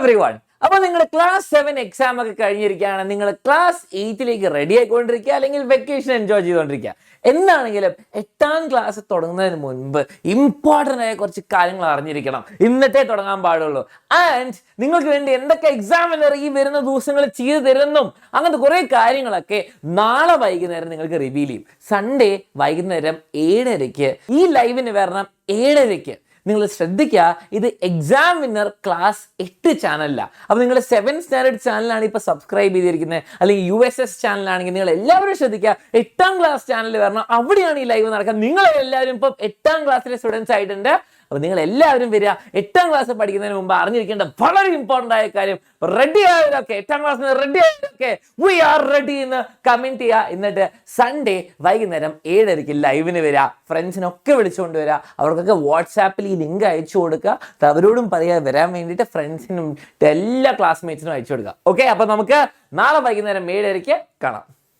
everyone. അപ്പോൾ നിങ്ങൾ class 7 exam ഒക്കെ കഴിഞ്ഞിരിക്കുകയാണ്, നിങ്ങൾ ക്ലാസ് 8ലേക്ക് റെഡി ആയിക്കൊണ്ടിരിക്കുക, അല്ലെങ്കിൽ വെക്കേഷൻ എൻജോയ് ചെയ്തുകൊണ്ടിരിക്കുക. എന്താണെങ്കിലും 8ാം ക്ലാസ് തുടങ്ങുന്നതിന് മുൻപ് ഇമ്പോർട്ടൻ്റ് ആയ കുറച്ച് കാര്യങ്ങൾ അറിഞ്ഞിരിക്കണം, എന്നിട്ടേ തുടങ്ങാൻ പാടുള്ളൂ. ആൻഡ് നിങ്ങൾക്ക് വേണ്ടി എന്തൊക്കെ എക്സാമിനർ ഈ വരുന്ന ദിവസങ്ങൾ ചെയ്തു തരുന്നും അങ്ങനത്തെ കുറേ കാര്യങ്ങളൊക്കെ നാളെ വൈകുന്നേരം നിങ്ങൾക്ക് റിവീൽ ചെയ്യും. സൺഡേ വൈകുന്നേരം 7:30 ഈ ലൈവിന് വരണം. 7:30 നിങ്ങൾ ശ്രദ്ധിക്കുക, ഇത് എക്സാം വിന്നർ ക്ലാസ് 8 ചാനലിലാണ്. അപ്പോൾ നിങ്ങൾ 7th സ്റ്റാൻഡേർഡ് ചാനലാണ് ഇപ്പോൾ സബ്സ്ക്രൈബ് ചെയ്തിരിക്കുന്നത്, അല്ലെങ്കിൽ USS ചാനലാണെങ്കിൽ നിങ്ങൾ എല്ലാവരും ശ്രദ്ധിക്കുക, 8ാം ക്ലാസ് ചാനലിൽ വരണം. അവിടെയാണ് ഈ ലൈവ് നടക്കുക. നിങ്ങളെല്ലാവരും ഇപ്പം 8ാം ക്ലാസ്സിലെ സ്റ്റുഡൻസ് ആയിട്ടുണ്ട്. അപ്പോൾ നിങ്ങൾ എല്ലാവരും വരിക. 8ാം ക്ലാസ് പഠിക്കുന്നതിന് മുമ്പ് അറിഞ്ഞിരിക്കേണ്ട വളരെ ഇമ്പോർട്ടൻ്റ് ആയ കാര്യം, റെഡി ആയവരൊക്കെ 8ാം ക്ലാസ്സിന് റെഡി ആയവരൊക്കെ വി ആർ റെഡി എന്ന് കമൻറ്റ് ചെയ്യുക. എന്നിട്ട് സൺഡേ വൈകുന്നേരം 7:30 ലൈവിന് വരിക. ഫ്രണ്ട്സിനൊക്കെ വിളിച്ചുകൊണ്ട് വരിക. അവർക്കൊക്കെ വാട്സാപ്പിൽ ഈ ലിങ്ക് അയച്ചു കൊടുക്കുക. അവരോടും പറയുക വരാൻ വേണ്ടിയിട്ട്, ഫ്രണ്ട്സിനും എല്ലാ ക്ലാസ്മേറ്റ്സിനും അയച്ചു കൊടുക്കുക. ഓക്കെ, അപ്പോൾ നമുക്ക് നാളെ വൈകുന്നേരം 7:30 കാണാം.